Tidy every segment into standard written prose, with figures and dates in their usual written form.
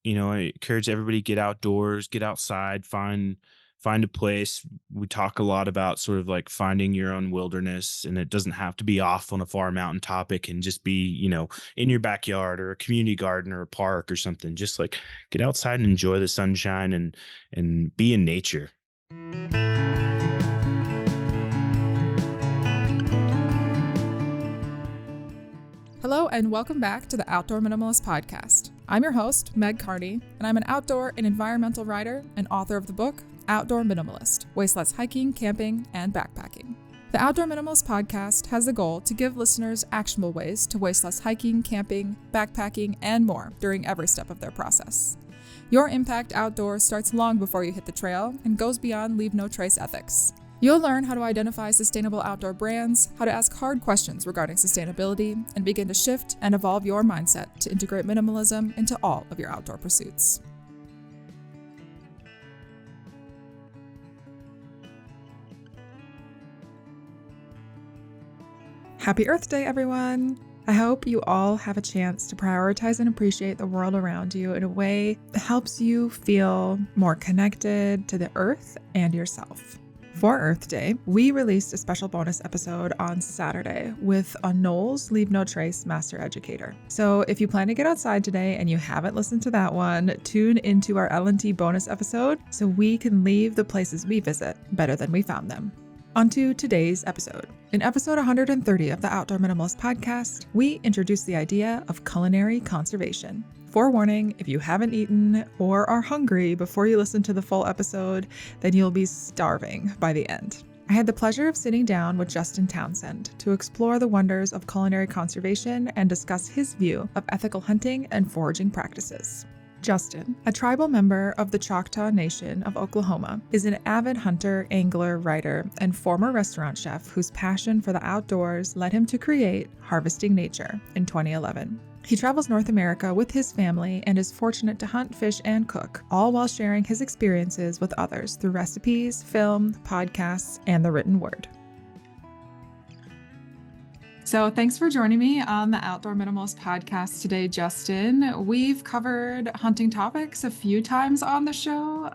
I encourage everybody get outdoors, get outside, find a place. We talk a lot about sort of like finding your own wilderness, and it doesn't have to be off on a far mountain topic and just be, in your backyard or a community garden or a park or something. Just like get outside and enjoy the sunshine and be in nature. Hello and welcome back to the Outdoor Minimalist podcast. I'm your host, Meg Carney, and I'm an outdoor and environmental writer and author of the book, Outdoor Minimalist, Waste Less Hiking, Camping, and Backpacking. The Outdoor Minimalist podcast has the goal to give listeners actionable ways to waste less hiking, camping, backpacking, and more during every step of their process. Your impact outdoors starts long before you hit the trail and goes beyond leave no trace ethics. You'll learn how to identify sustainable outdoor brands, how to ask hard questions regarding sustainability, and begin to shift and evolve your mindset to integrate minimalism into all of your outdoor pursuits. Happy Earth Day, everyone! I hope you all have a chance to prioritize and appreciate the world around you in a way that helps you feel more connected to the earth and yourself. For Earth Day, we released a special bonus episode on Saturday with a Knowles Leave No Trace Master Educator. So if you plan to get outside today and you haven't listened to that one, tune into our L&T bonus episode so we can leave the places we visit better than we found them. Onto today's episode. In episode 130 of the Outdoor Minimalist podcast, we introduce the idea of culinary conservation. Forewarning, if you haven't eaten or are hungry before you listen to the full episode, then you'll be starving by the end. I had the pleasure of sitting down with Justin Townsend to explore the wonders of culinary conservation and discuss his view of ethical hunting and foraging practices. Justin, a tribal member of the Choctaw Nation of Oklahoma, is an avid hunter, angler, writer, and former restaurant chef whose passion for the outdoors led him to create Harvesting Nature in 2011. He travels North America with his family and is fortunate to hunt, fish, and cook, all while sharing his experiences with others through recipes, film, podcasts, and the written word. So thanks for joining me on the Outdoor Minimalist podcast today, Justin. We've covered hunting topics a few times on the show,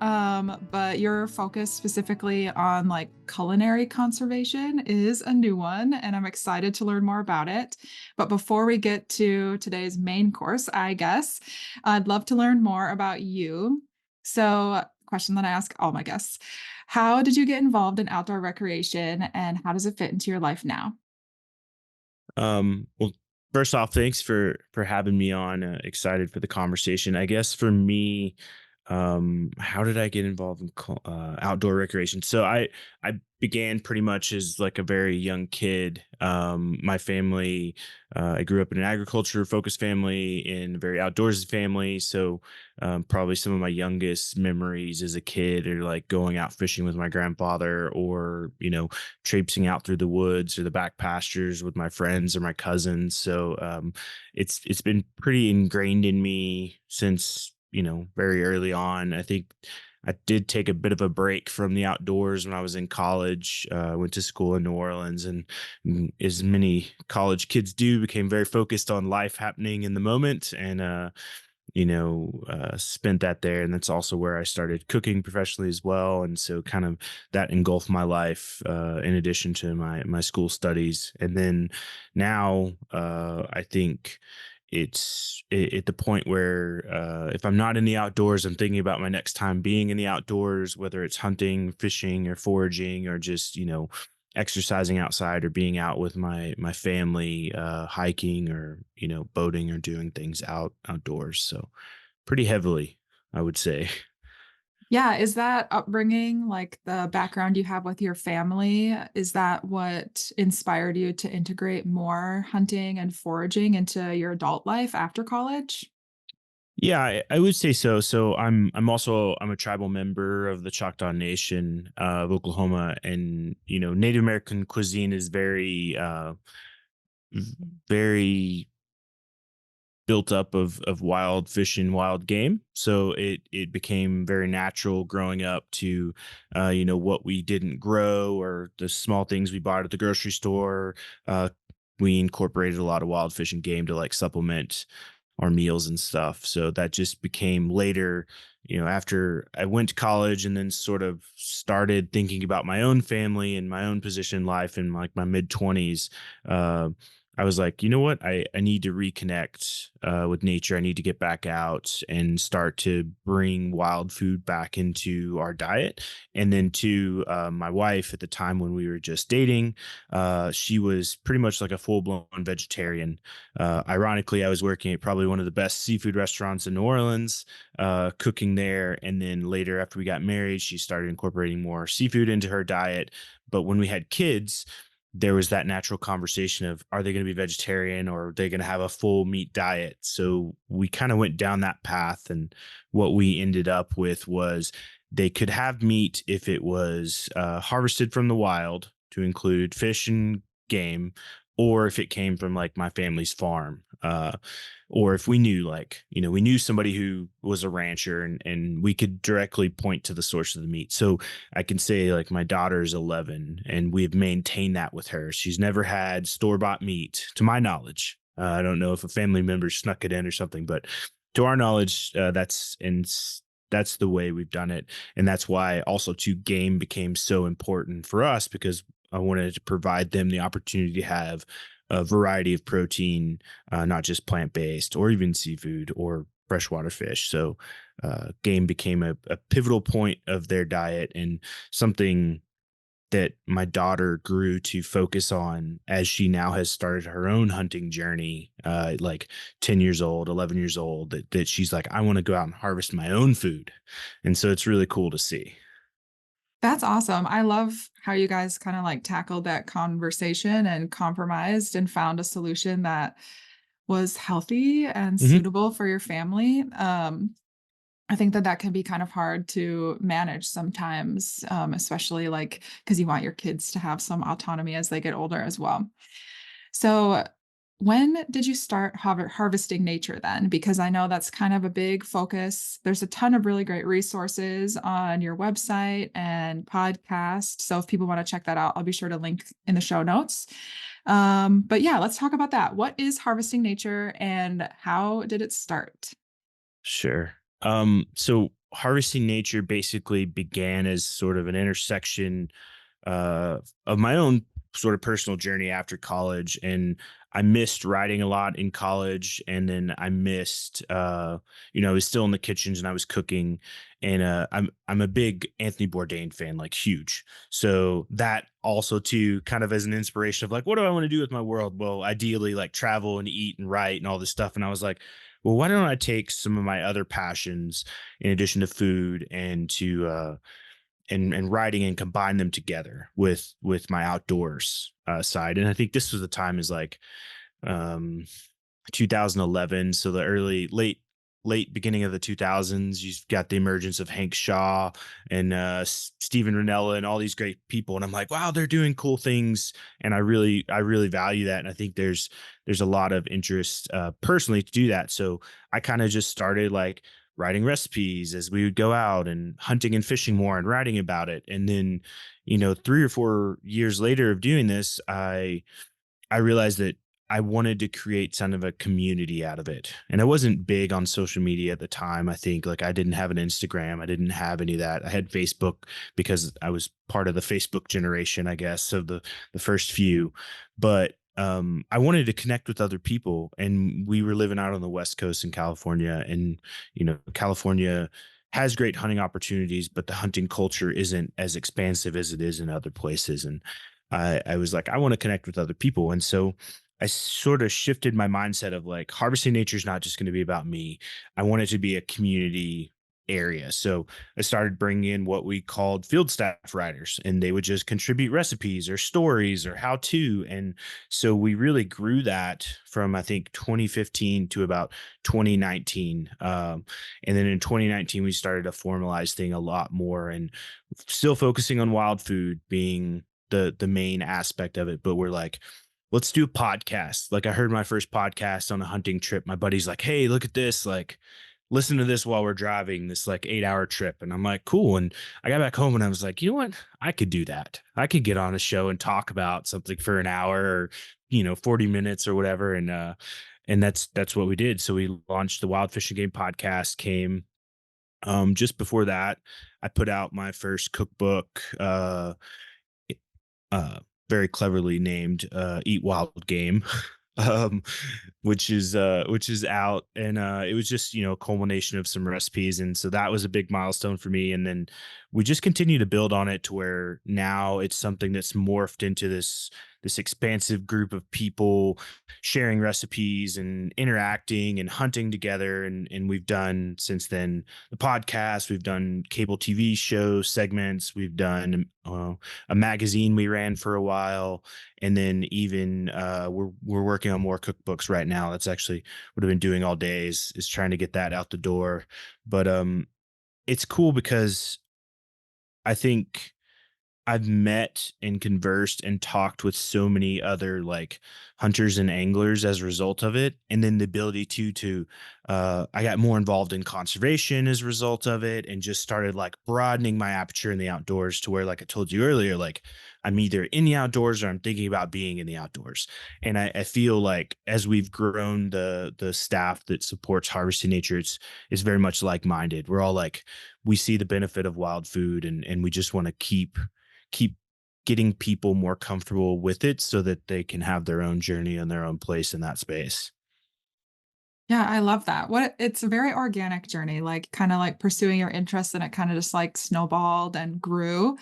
but your focus specifically on culinary conservation is a new one, and I'm excited to learn more about it. But before we get to today's main course, I guess, I'd love to learn more about you. So, question that I ask all my guests: how did you get involved in outdoor recreation, and how does it fit into your life now? Well, first off, thanks for having me on. Excited for the conversation. I guess for me, how did I get involved in outdoor recreation? So I began pretty much as like a very young kid. My family, I grew up in an agriculture focused family, in a very outdoorsy family. So probably some of my youngest memories as a kid are like going out fishing with my grandfather, or traipsing out through the woods or the back pastures with my friends or my cousins. So it's been pretty ingrained in me since very early on. I think I did take a bit of a break from the outdoors when I was in college. I went to school in New Orleans, and as many college kids do, became very focused on life happening in the moment, and spent that there. And that's also where I started cooking professionally as well. And so kind of that engulfed my life, in addition to my school studies. And then now, I think at the point where, if I'm not in the outdoors, I'm thinking about my next time being in the outdoors, whether it's hunting, fishing, or foraging, or just exercising outside, or being out with my family, hiking, or boating, or doing things outdoors. So pretty heavily, I would say. Yeah, is that upbringing, like the background you have with your family, is that what inspired you to integrate more hunting and foraging into your adult life after college? Yeah, I would say so. So I'm a tribal member of the Choctaw Nation of Oklahoma, and Native American cuisine is very built up of wild fish and wild game. So it became very natural growing up to, what we didn't grow, or the small things we bought at the grocery store. We incorporated a lot of wild fish and game to like supplement. our meals and stuff. So that just became later, after I went to college and then sort of started thinking about my own family and my own position in life in like my mid 20s. Uh, I was like, you know what? I need to reconnect with nature. I need to get back out and start to bring wild food back into our diet. And then to my wife at the time when we were just dating, she was pretty much like a full blown vegetarian. Ironically, I was working at probably one of the best seafood restaurants in New Orleans, cooking there. And then later, after we got married, she started incorporating more seafood into her diet. But when we had kids, there was that natural conversation of, are they going to be vegetarian or are they going to have a full meat diet? So we kind of went down that path. And what we ended up with was they could have meat if it was harvested from the wild, to include fish and game, or if it came from like my family's farm. Or if we knew, like, we knew somebody who was a rancher, and we could directly point to the source of the meat. So I can say, like, my daughter's 11 and we've maintained that with her. She's never had store bought meat to my knowledge. I don't know if a family member snuck it in or something, but to our knowledge, that's the way we've done it. And that's why also too game became so important for us, because I wanted to provide them the opportunity to have a variety of protein, not just plant based or even seafood or freshwater fish. So game became a pivotal point of their diet and something that my daughter grew to focus on as she now has started her own hunting journey, like 10 years old, 11 years old, that she's like, I want to go out and harvest my own food. And so it's really cool to see. That's awesome. I love how you guys kind of like tackled that conversation and compromised and found a solution that was healthy and Hmm. suitable for your family. I think that that can be kind of hard to manage sometimes, especially like because you want your kids to have some autonomy as they get older as well. So, when did you start harvesting nature then? Because I know that's kind of a big focus. There's a ton of really great resources on your website and podcast. So, if people want to check that out, I'll be sure to link in the show notes. But yeah, let's talk about that. What is harvesting nature and how did it start? Sure. So harvesting nature basically began as sort of an intersection of my own sort of personal journey after college. And I missed writing a lot in college. And then I missed, I was still in the kitchens and I was cooking. And I'm a big Anthony Bourdain fan, like huge. So that also too, kind of as an inspiration of like, what do I want to do with my world? Well, ideally, like travel and eat and write and all this stuff. And I was like, well, why don't I take some of my other passions in addition to food and to and writing and combine them together with my outdoors side. And I think this was the time is like um 2011, so the late beginning of the 2000s. You've got the emergence of Hank Shaw and Steven Ranella and all these great people, and I'm like, wow, they're doing cool things, and I really value that. And I think there's a lot of interest personally to do that. So I kind of just started like writing recipes as we would go out and hunting and fishing more and writing about it. And then 3 or 4 years later of doing this, I realized that I wanted to create kind of a community out of it. And I wasn't big on social media at the time. I think like I didn't have an Instagram. I didn't have any of that. I had Facebook because I was part of the Facebook generation, I guess, of the first few. But I wanted to connect with other people. And we were living out on the West Coast in California. And, California has great hunting opportunities, but the hunting culture isn't as expansive as it is in other places. And I was like, I want to connect with other people. And so I sort of shifted my mindset of like harvesting nature is not just going to be about me. I want it to be a community area. So I started bringing in what we called field staff writers, and they would just contribute recipes or stories or how to. And so we really grew that from, I think, 2015 to about 2019. And then in 2019, we started to formalize thing a lot more and still focusing on wild food being the main aspect of it. But we're like, let's do a podcast. Like I heard my first podcast on a hunting trip. My buddy's like, hey, look at this. Like, listen to this while we're driving this like 8 hour trip. And I'm like, cool. And I got back home and I was like, you know what? I could do that. I could get on a show and talk about something for an hour or, 40 minutes or whatever. And and that's what we did. So we launched the Wild Fish and Game podcast. Came just before that, I put out my first cookbook, i- uh, very cleverly named "Eat Wild Game." um, which is out, and it was just a culmination of some recipes, and so that was a big milestone for me. And then we just continue to build on it to where now it's something that's morphed into this expansive group of people sharing recipes and interacting and hunting together. And we've done since then the podcast, we've done cable TV show segments, we've done a magazine we ran for a while, and then even we're working on more cookbooks right now. That's actually what I've been doing all day is trying to get that out the door. But it's cool because I think I've met and conversed and talked with so many other like hunters and anglers as a result of it. And then the ability to I got more involved in conservation as a result of it, and just started like broadening my aperture in the outdoors to where, like I told you earlier, like I'm either in the outdoors or I'm thinking about being in the outdoors. And I feel like as we've grown the staff that supports harvesting nature, it's very much like minded. We're all like, we see the benefit of wild food, and we just want to keep getting people more comfortable with it so that they can have their own journey and their own place in that space. Yeah, I love that. It's a very organic journey, like kind of like pursuing your interests, and it kind of just like snowballed and grew.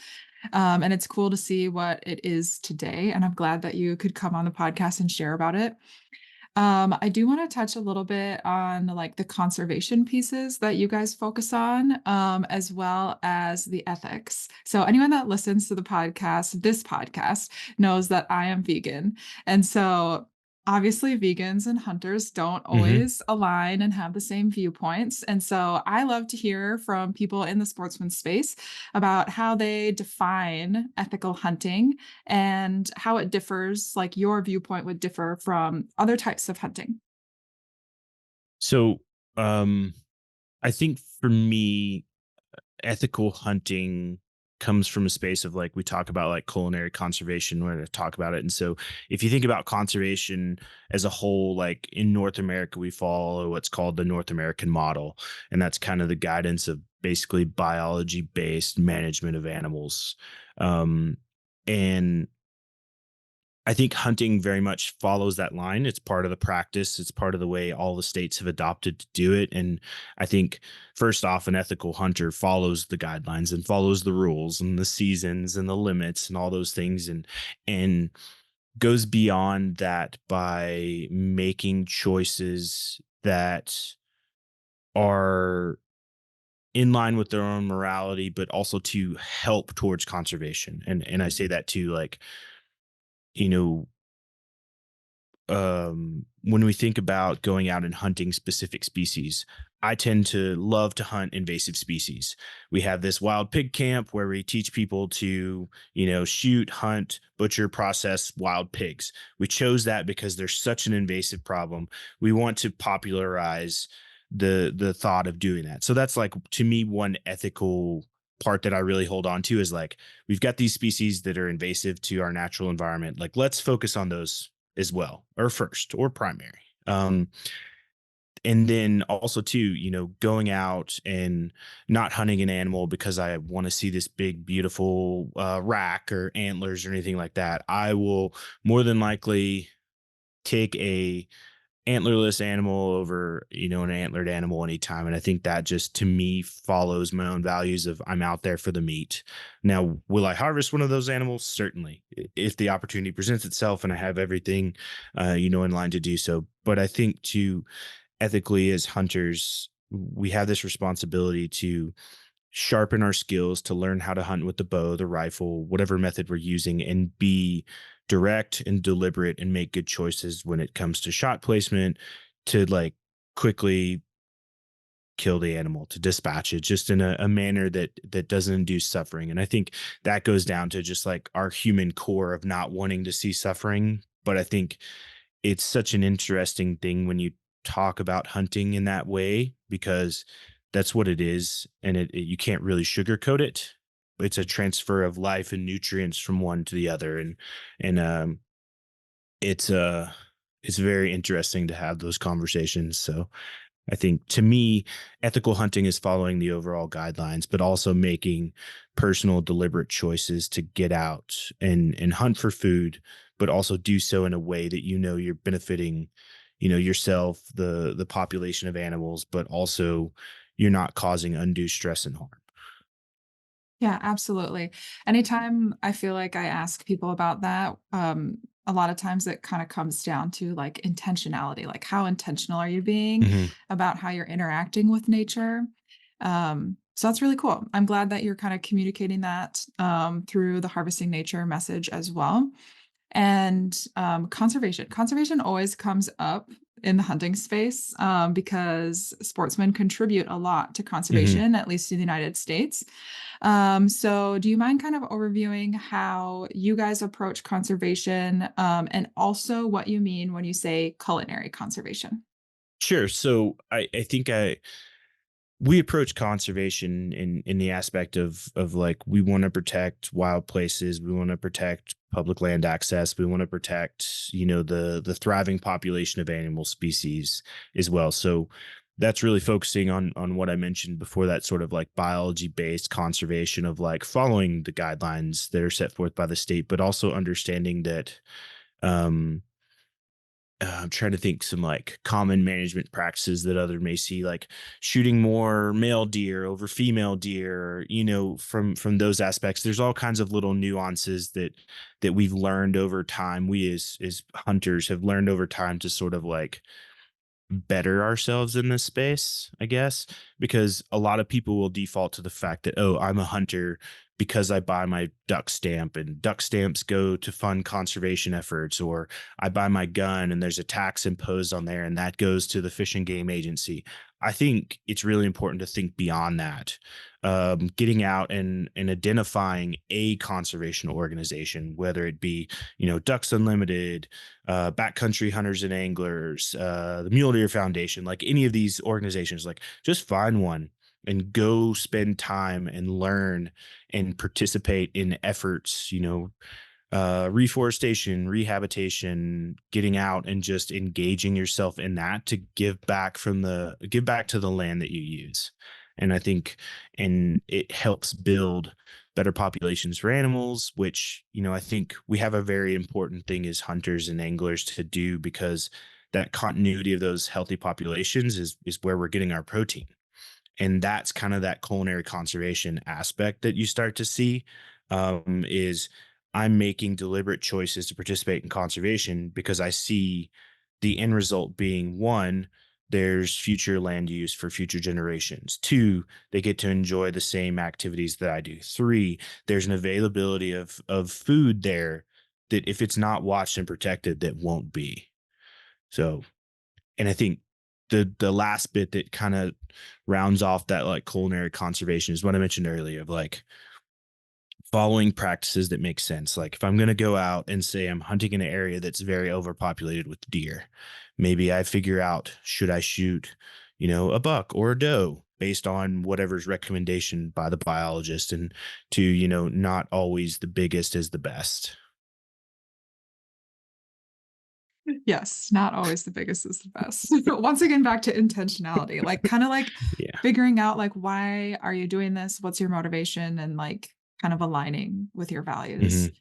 And it's cool to see what it is today. And I'm glad that you could come on the podcast and share about it. I do want to touch a little bit on like the conservation pieces that you guys focus on, as well as the ethics. So anyone that listens to this podcast knows that I am vegan. And so obviously vegans and hunters don't Mhm. always align and have the same viewpoints. And so I love to hear from people in the sportsman space about how they define ethical hunting and how it differs, like your viewpoint would differ from other types of hunting. So, um, I think for me, ethical hunting comes from a space of like we talk about like culinary conservation. We're going to talk about it. And so if you think about conservation as a whole, like in North America, we follow what's called the North American model. And that's kind of the guidance of basically biology based management of animals. Um, and I think hunting very much follows that line. It's part of the practice. It's part of the way all the states have adopted to do it. And I think first off, an ethical hunter follows the guidelines and follows the rules and the seasons and the limits and all those things, and goes beyond that by making choices that are in line with their own morality, but also to help towards conservation. And I say that too, like, you know, when we think about going out and hunting specific species, I tend to love to hunt invasive species. We have this wild pig camp where we teach people to, shoot, hunt, butcher, process wild pigs. We chose that because there's such an invasive problem. We want to popularize the thought of doing that. So that's like, to me, one ethical part that I really hold on to is like, we've got these species that are invasive to our natural environment. Like, let's focus on those as well, or first, or primary. And then also too, going out and not hunting an animal because I want to see this big, beautiful rack or antlers or anything like that. I will more than likely take a antlerless animal over, an antlered animal anytime. And I think that just to me follows my own values of I'm out there for the meat. Now, will I harvest one of those animals? Certainly, if the opportunity presents itself and I have everything, in line to do so. But I think to ethically as hunters, we have this responsibility to sharpen our skills, to learn how to hunt with the bow, the rifle, whatever method we're using, and be direct and deliberate and make good choices when it comes to shot placement, to like quickly kill the animal, to dispatch it just in a manner that doesn't induce suffering. And I think that goes down to just like our human core of not wanting to see suffering. But I think it's such an interesting thing when you talk about hunting in that way, because that's what it is, and you can't really sugarcoat it. It's a transfer of life and nutrients from one to the other, and it's it's very interesting to have those conversations. So I think to me, ethical hunting is following the overall guidelines, but also making personal, deliberate choices to get out and hunt for food, but also do so in a way that you're benefiting, yourself, the population of animals, but also you're not causing undue stress and harm. Yeah, absolutely. Anytime I feel like I ask people about that, a lot of times it kind of comes down to like intentionality, like how intentional are you being Mhm. about how you're interacting with nature? So that's really cool. I'm glad that you're kind of communicating that through the harvesting nature message as well. And conservation. Conservation always comes up in the hunting space because sportsmen contribute a lot to Mhm. conservation, at least in the United States. So do you mind kind of overviewing how you guys approach conservation, and also what you mean when you say culinary conservation? Sure. So I think we approach conservation in the aspect of like we want to protect wild places, we want to protect public land access, we want to protect the thriving population of animal species as well. So that's really focusing on what I mentioned before, that sort of like biology based conservation of like following the guidelines that are set forth by the state, but also understanding that um I'm trying to think some like common management practices that other may see, like shooting more male deer over female deer, from those aspects. There's all kinds of little nuances that we've learned over time. We as hunters have learned over time to sort of like better ourselves in this space, I guess, because a lot of people will default to the fact that, oh, I'm a hunter because I buy my duck stamp and duck stamps go to fund conservation efforts, or I buy my gun and there's a tax imposed on there and that goes to the Fish and Game Agency. I think it's really important to think beyond that. Getting out and identifying a conservation organization, whether it be, Ducks Unlimited, Backcountry Hunters and Anglers, the Mule Deer Foundation, like any of these organizations, like just find one and go spend time and learn and participate in efforts, reforestation, rehabilitation, getting out and just engaging yourself in that to give back to the land that you use. And I think, and it helps build better populations for animals, which, I think we have a very important thing as hunters and anglers to do, because that continuity of those healthy populations is where we're getting our protein. And that's kind of that culinary conservation aspect that you start to see, is I'm making deliberate choices to participate in conservation because I see the end result being, one, there's future land use for future generations. Two, they get to enjoy the same activities that I do. Three, there's an availability of food there that if it's not watched and protected, that won't be. So, and I think the last bit that kind of rounds off that like culinary conservation is what I mentioned earlier, of like following practices that make sense. Like if I'm going to go out and say I'm hunting in an area that's very overpopulated with deer, maybe I figure out, should I shoot, a buck or a doe based on whatever's recommendation by the biologist, and to, not always the biggest is the best. Yes, not always the biggest is the best. Once again, back to intentionality, like kind of like Yeah. figuring out like why are you doing this? What's your motivation? And like kind of aligning with your values. Hmm.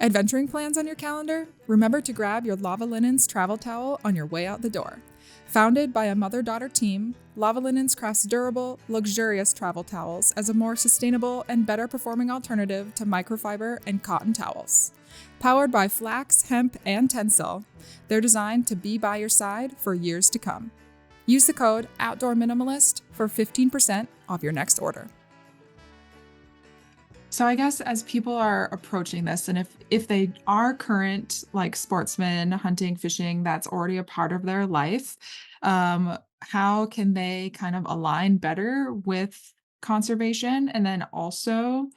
Adventuring plans on your calendar? Remember to grab your Lava Linens travel towel on your way out the door. Founded by a mother daughter team, Lava Linens crafts durable, luxurious travel towels as a more sustainable and better performing alternative to microfiber and cotton towels. Powered by flax, hemp, and tencel, they're designed to be by your side for years to come. Use the code Outdoor Minimalist for 15% off your next order. So I guess as people are approaching this, and if they are current like sportsmen, hunting, fishing, that's already a part of their life, how can they kind of align better with conservation? And then also,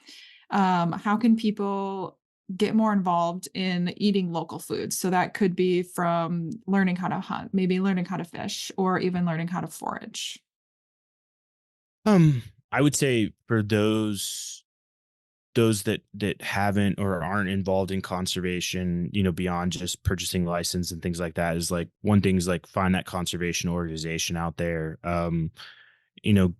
how can people get more involved in eating local foods? So that could be from learning how to hunt, maybe learning how to fish, or even learning how to forage. Um, I would say for those that haven't or aren't involved in conservation, beyond just purchasing license and things like that, is like one thing is like find that conservation organization out there. You know,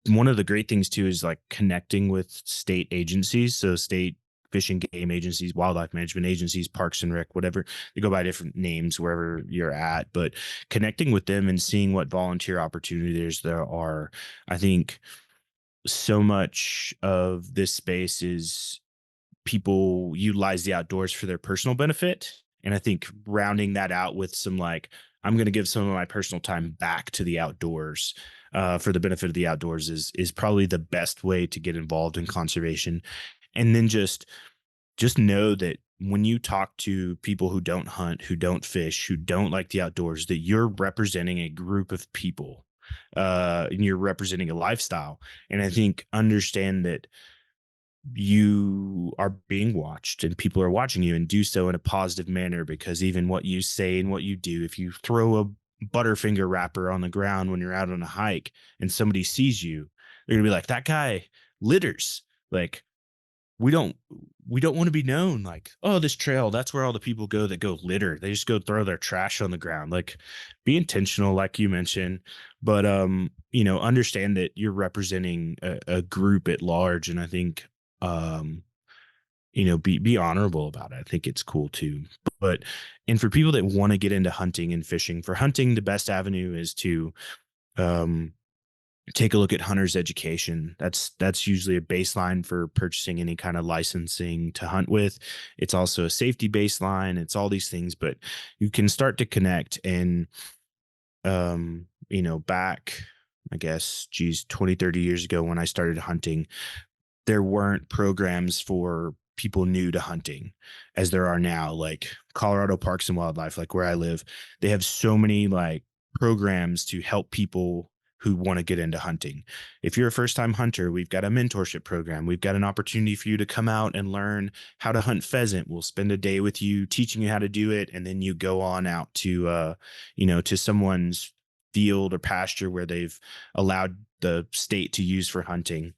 One of the great things too is like connecting with state agencies. So state fish and game agencies, wildlife management agencies, parks and rec, whatever. They go by different names wherever you're at, but connecting with them and seeing what volunteer opportunities there are. I think so much of this space is people utilize the outdoors for their personal benefit. And I think rounding that out with some like, I'm going to give some of my personal time back to the outdoors for the benefit of the outdoors is probably the best way to get involved in conservation. And then just know that when you talk to people who don't hunt, who don't fish, who don't like the outdoors, that you're representing a group of people, and you're representing a lifestyle. And I think understand that you are being watched and people are watching you, and do so in a positive manner, because even what you say and what you do, if you throw a butterfinger wrapper on the ground when you're out on a hike and somebody sees you, they're gonna be like, that guy litters. Like, we don't we don't want to be known like, oh, this trail, that's where all the people go that go litter. They just go throw their trash on the ground. Like, be intentional, like you mentioned, but understand that you're representing a group at large. And I think um be honorable about it. I think it's cool too. But and for people that want to get into hunting and fishing, for hunting, the best avenue is to um take a look at hunter's education. That's usually a baseline for purchasing any kind of licensing to hunt with. It's also a safety baseline. It's all these things, but you can start to connect. And back, I guess, geez, 20, 30 years ago when I started hunting, there weren't programs for people new to hunting as there are now. Like Colorado Parks and Wildlife, like where I live, they have so many like programs to help people who want to get into hunting. If you're a first time hunter, we've got a mentorship program. We've got an opportunity for you to come out and learn how to hunt pheasant. We'll spend a day with you teaching you how to do it. And then you go on out to someone's field or pasture where they've allowed the state to use for hunting.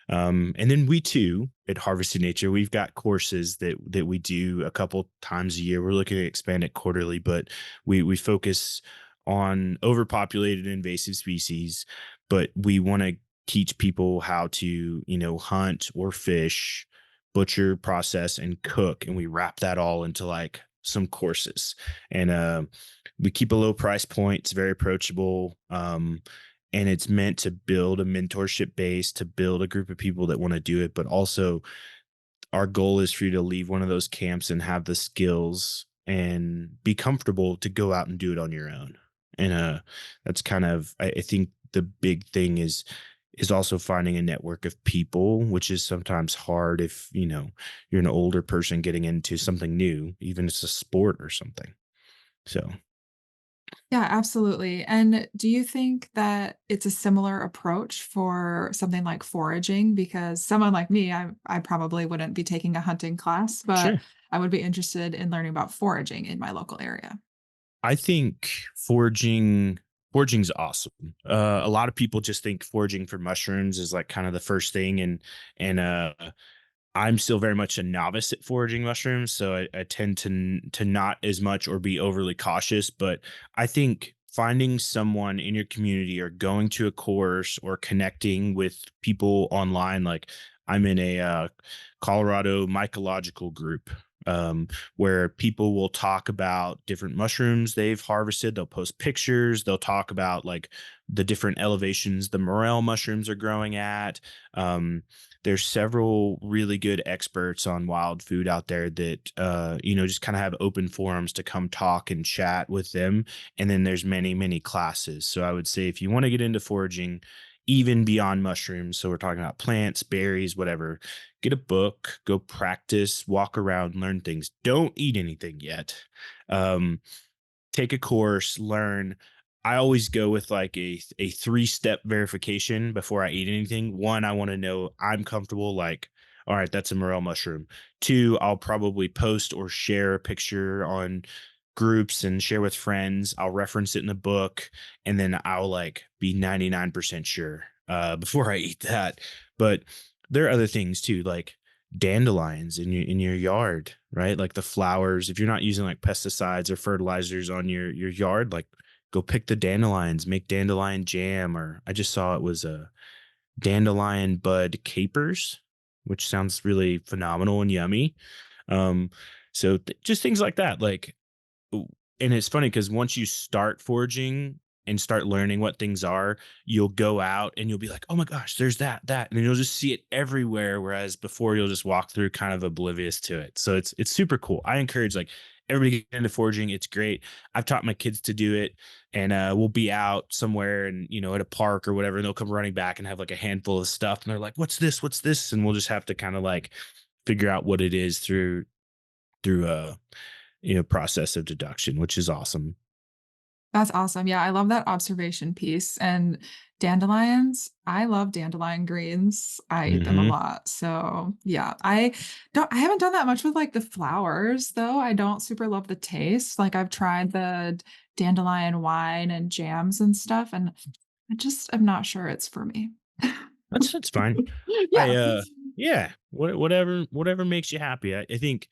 And then we too at Harvesting Nature, we've got courses that we do a couple times a year. We're looking to expand it quarterly, but we focus on overpopulated invasive species, but we want to teach people how to, hunt or fish, butcher, process, and cook. And we wrap that all into like some courses. And we keep a low price point. It's very approachable. And it's meant to build a mentorship base, to build a group of people that want to do it. But also, our goal is for you to leave one of those camps and have the skills and be comfortable to go out and do it on your own. And that's kind of, I think the big thing is also finding a network of people, which is sometimes hard if you're an older person getting into something new, even if it's a sport or something. So Yeah, absolutely. And do you think that it's a similar approach for something like foraging? Because someone like me, I probably wouldn't be taking a hunting class, but sure. I would be interested in learning about foraging in my local area. I think foraging's awesome. A lot of people just think foraging for mushrooms is like kind of the first thing, and I'm still very much a novice at foraging mushrooms, so I tend to not as much or be overly cautious. But I think finding someone in your community or going to a course or connecting with people online, like I'm in a Colorado mycological group. Where people will talk about different mushrooms they've harvested. They'll post pictures. They'll talk about like the different elevations the morel mushrooms are growing at. Um, there's several really good experts on wild food out there that just kind of have open forums to come talk and chat with them. And then there's many classes. So I would say if you want to get into foraging even beyond mushrooms, so we're talking about plants, berries, whatever, get a book, go practice, walk around, learn things. Don't eat anything yet. um, Take a course, learn. I always go with like a three-step verification before I eat anything. One, I want to know I'm comfortable, like, all right, that's a morel mushroom. Two, I'll probably post or share a picture on groups and share with friends. I'll reference it in the book, and then I'll like be 99% sure before I eat that. But there are other things too, like dandelions in your yard, right? Like the flowers. If you're not using like pesticides or fertilizers on your yard, like go pick the dandelions, make dandelion jam. Or I just saw it was a dandelion bud capers, which sounds really phenomenal and yummy. Um, so just things like that. Like, and it's funny because once you start foraging and start learning what things are, you'll go out and you'll be like, "Oh my gosh, there's that," and then you'll just see it everywhere. Whereas before, you'll just walk through kind of oblivious to it. So it's super cool. I encourage like everybody to get into foraging. It's great. I've taught my kids to do it, and we'll be out somewhere and at a park or whatever, and they'll come running back and have like a handful of stuff, and they're like, "What's this? What's this?" And we'll just have to kind of like figure out what it is through a process of deduction, which is awesome. That's awesome. Yeah, I love that observation piece. And dandelions, I love dandelion greens. I eat them a Hmm. lot. So, yeah, I haven't done that much with like the flowers though. I don't super love the taste. Like I've tried the dandelion wine and jams and stuff, and I just am not sure it's for me. That's fine. I Yeah. yeah, whatever makes you happy. I think,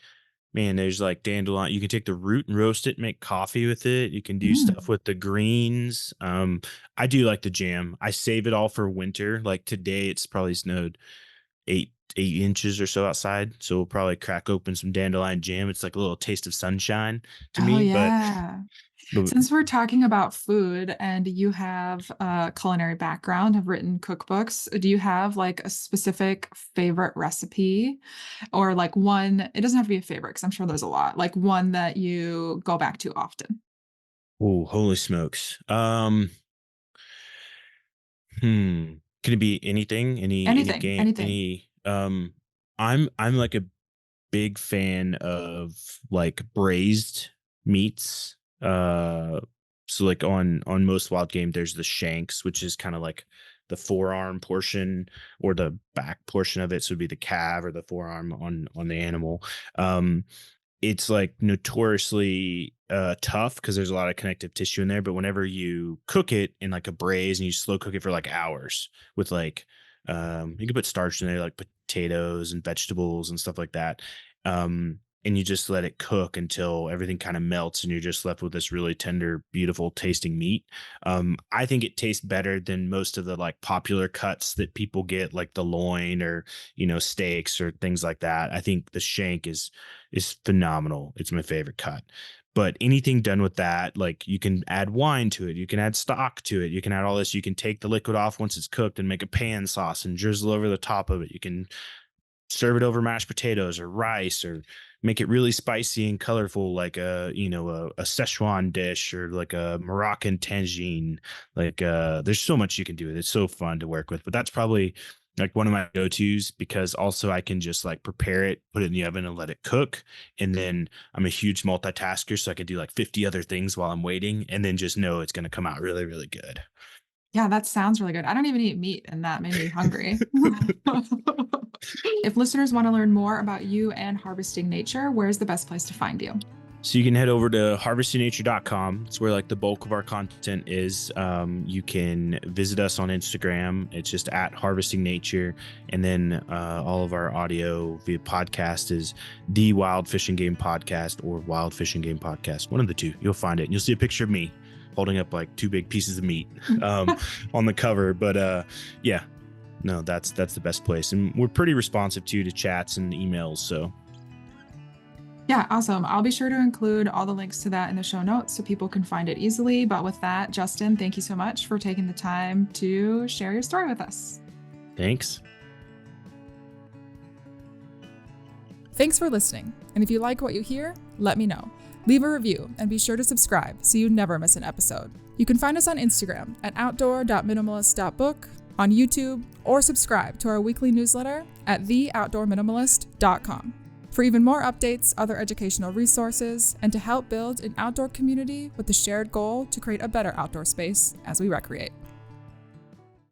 man, there's like dandelion. You can take the root and roast it, make coffee with it. You can do stuff Mm. with the greens. I do like the jam. I save it all for winter. Like today, it's probably snowed 8 inches or so outside, so we'll probably crack open some dandelion jam. It's like a little taste of sunshine to Oh, me, yeah. but Since we're talking about food and you have a culinary background, have written cookbooks, do you have like a specific favorite recipe or like one, it doesn't have to be a favorite because I'm sure there's a lot, like one that you go back to often? oh, holy smokes. Can it be anything? Any Anything, game? anything. Any I'm like a big fan of like braised meats. So like on most wild game, there's the shanks, which is kind of like the forearm portion or the back portion of it. So it'd be the calf or the forearm on the animal. Um, it's like notoriously tough because there's a lot of connective tissue in there. But whenever you cook it in like a braise and you slow cook it for like hours with like you can put starch in there like potatoes and vegetables and stuff like that. And you just let it cook until everything kind of melts and you're just left with this really tender, beautiful tasting meat. I think it tastes better than most of the like popular cuts that people get, like the loin or steaks or things like that. I think the shank is phenomenal. It's my favorite cut. But anything done with that, like you can add wine to it, you can add stock to it, you can add all this. You can take the liquid off once it's cooked and make a pan sauce and drizzle over the top of it. You can serve it over mashed potatoes or rice or make it really spicy and colorful like a Szechuan dish or like a Moroccan tangine. Like there's so much you can do with it. It's so fun to work with. But that's probably like one of my go-tos because also I can just like prepare it, put it in the oven and let it cook. And then I'm a huge multitasker, so I can do like 50 other things while I'm waiting and then just know it's going to come out really, really good. Yeah, that sounds really good. I don't even eat meat, and that made me hungry. If listeners want to learn more about you and harvesting nature, where's the best place to find you? So you can head over to harvestingnature.com. It's where like the bulk of our content is. You can visit us on Instagram. It's just at harvesting nature. And then all of our audio via podcast is the Wild Fishing Game Podcast or Wild Fishing Game Podcast. One of the two. You'll find it. And you'll see a picture of me holding up like two big pieces of meat on the cover. But yeah, no, that's the best place. And we're pretty responsive to chats and emails. So Yeah, awesome. I'll be sure to include all the links to that in the show notes so people can find it easily. But with that, Justin, thank you so much for taking the time to share your story with us. thanks. Thanks for listening. And if you like what you hear, let me know. Leave a review and be sure to subscribe so you never miss an episode. You can find us on Instagram at outdoor.minimalist.book, on YouTube, or subscribe to our weekly newsletter at theoutdoorminimalist.com. For even more updates, other educational resources, and to help build an outdoor community with the shared goal to create a better outdoor space as we recreate.